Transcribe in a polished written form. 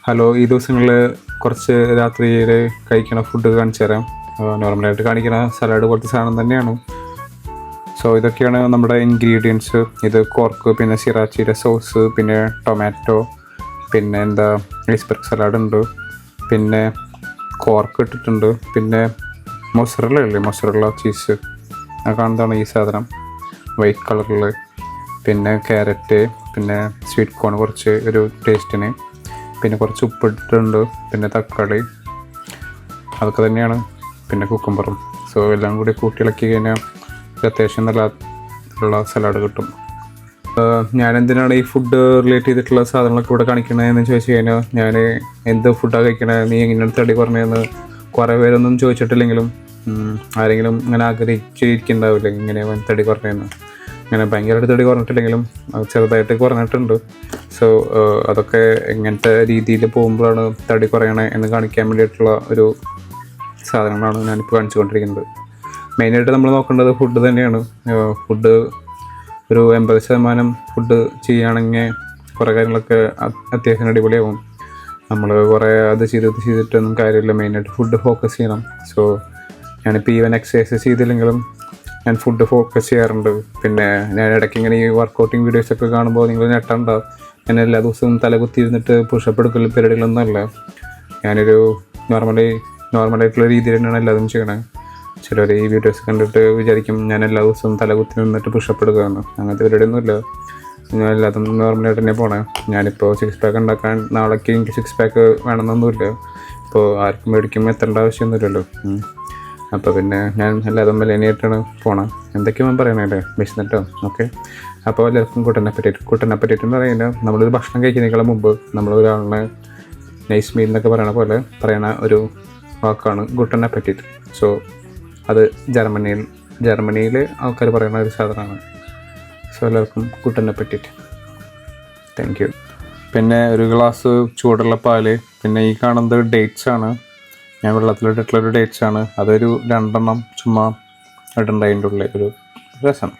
Hello, ഈ ദിവസങ്ങളിൽ കുറച്ച് രാത്രിയിൽ കഴിക്കണ ഫുഡ് കാണിച്ചു തരാം. നോർമലായിട്ട് കാണിക്കുന്ന സലാഡ് പോലത്തെ സാധനം തന്നെയാണ്. സോ ഇതൊക്കെയാണ് നമ്മുടെ ഇൻഗ്രീഡിയൻസ്. ഇത് കോർക്ക്, പിന്നെ സിറാച്ചിയുടെ സോസ്, പിന്നെ ടൊമാറ്റോ, പിന്നെ ഐസ്ബർഗ് സലാഡ് ഉണ്ട്, പിന്നെ കോർക്ക് ഇട്ടിട്ടുണ്ട്, പിന്നെ മൊസറല്ല ഇല്ലേ, മൊസറല്ല ചീസ് കാണുന്നതാണ് ഈ സാധനം വൈറ്റ് കളറിൽ, പിന്നെ ക്യാരറ്റ്, പിന്നെ സ്വീറ്റ് കോൺ കുറച്ച് ഒരു ടേസ്റ്റിന്, പിന്നെ കുറച്ച് ഉപ്പിട്ടിട്ടുണ്ട്, പിന്നെ തക്കാളി, അതൊക്കെ തന്നെയാണ്, പിന്നെ കുക്കുംബറും. സോ എല്ലാം കൂടി കൂട്ടിയിളക്കി കഴിഞ്ഞാൽ അത്യാവശ്യം നല്ല സലാഡ് കിട്ടും. ഞാനെന്തിനാണ് ഈ ഫുഡ് റിലേറ്റ് ചെയ്തിട്ടുള്ള സാധനങ്ങളൊക്കെ ഇവിടെ കാണിക്കണതെന്ന് ചോദിച്ചു കഴിഞ്ഞാൽ, ഞാൻ എന്ത് ഫുഡാണ് കഴിക്കണത്, നീ എങ്ങനെ തടി കുറഞ്ഞതെന്ന് കുറേ പേരൊന്നും ചോദിച്ചിട്ടില്ലെങ്കിലും ആരെങ്കിലും ഇങ്ങനെ ആഗ്രഹിച്ചിരിക്കുന്നുണ്ടാവില്ല ഇങ്ങനെ തടി കുറഞ്ഞതെന്ന്. ഇങ്ങനെ ഭയങ്കരമായിട്ട് തടി കുറഞ്ഞിട്ടില്ലെങ്കിലും ചെറുതായിട്ട് കുറഞ്ഞിട്ടുണ്ട്. സോ അതൊക്കെ എങ്ങനത്തെ രീതിയിൽ പോകുമ്പോഴാണ് തടി കുറയണേ എന്ന് കാണിക്കാൻ വേണ്ടിയിട്ടുള്ള ഒരു സാധനങ്ങളാണ് ഞാനിപ്പോൾ കാണിച്ചുകൊണ്ടിരിക്കുന്നത്. മെയിനായിട്ട് നമ്മൾ നോക്കേണ്ടത് ഫുഡ് തന്നെയാണ്. ഫുഡ് ഒരു 80% ഫുഡ് ചെയ്യുകയാണെങ്കിൽ കുറേ കാര്യങ്ങളൊക്കെ അത്യാവശ്യം അടിപൊളിയാവും. നമ്മൾ കുറേ അത് ചെയ്തിട്ടൊന്നും കാര്യമില്ല. മെയിനായിട്ട് ഫുഡ് ഫോക്കസ് ചെയ്യണം. സോ ഞാനിപ്പോൾ ഈവൻ എക്സസൈസ് ചെയ്തില്ലെങ്കിലും ഞാൻ ഫുഡ് ഫോക്കസ് ചെയ്യാറുണ്ട്. പിന്നെ ഞാൻ ഇടയ്ക്ക് ഇങ്ങനെ ഈ വർക്കൗട്ടിങ് വീഡിയോസൊക്കെ കാണുമ്പോൾ നിങ്ങൾ ഞെട്ടണ്ടാവും. ഞാൻ എല്ലാ ദിവസവും തലകുത്തിയിരുന്നിട്ട് പുഷപ്പ് എടുക്കൽ പരിപാടികളൊന്നും അല്ല. ഞാനൊരു നോർമലായിട്ടുള്ള രീതിയിൽ തന്നെയാണ് എല്ലാതും ചെയ്യണത്. ചിലർ ഈ വീഡിയോസ് കണ്ടിട്ട് വിചാരിക്കും ഞാൻ എല്ലാ ദിവസവും തലകുത്തി നിന്നിട്ട് പുഷപ്പ് എടുക്കുകയെന്ന്. അങ്ങനത്തെ പരിപാടിയൊന്നുമില്ല. ഞാൻ എല്ലാതും നോർമലായിട്ട് തന്നെ പോണേ. ഞാനിപ്പോൾ 6 പാക്ക് ഉണ്ടാക്കാൻ നാളേക്ക് എനിക്ക് 6 പാക്ക് വേണമെന്നൊന്നുമില്ല. ഇപ്പോൾ ആർക്കും മേടിക്കുമ്പോൾ എത്തേണ്ട ആവശ്യമൊന്നുമില്ലല്ലോ. അപ്പോൾ പിന്നെ ഞാൻ എല്ലാതും മെലനായിട്ടാണ് പോണത്. എന്തൊക്കെയാണ് പറയണേ വിശന്നിട്ടോ. ഓക്കെ, അപ്പോൾ എല്ലാവർക്കും കൂട്ടൻ അപ്പറ്റേറ്റ് എന്ന് പറയുന്നത് നമ്മളൊരു ഭക്ഷണം കഴിക്കുന്നതിനേക്കാളും മുമ്പ് നമ്മളൊരാളിനെ നൈസ് മീൽ എന്നൊക്കെ പറയണ ഒരു വാക്കാണ് ഗുട്ടൻ അപ്പറ്റേറ്റ്. സോ അത് ജർമ്മനിയിൽ ആൾക്കാർ പറയുന്ന ഒരു സാധനമാണ്. സോ എല്ലാവർക്കും ഗുട്ടൻ അപ്പറ്റേറ്റ്. Thank you. പിന്നെ ഒരു ഗ്ലാസ് ചൂടുള്ള പാല്, പിന്നെ ഈ കാണുന്നത് ഡേറ്റ്സ് ആണ്. ഞാൻ വെള്ളത്തിലിട്ടിട്ടുള്ളൊരു ഡേറ്റ്സ് ആണ്. അതൊരു 2 ചുമ്മാ ഇടേണ്ട അതിൻ്റെ ഉള്ളിൽ ഒരു രസം.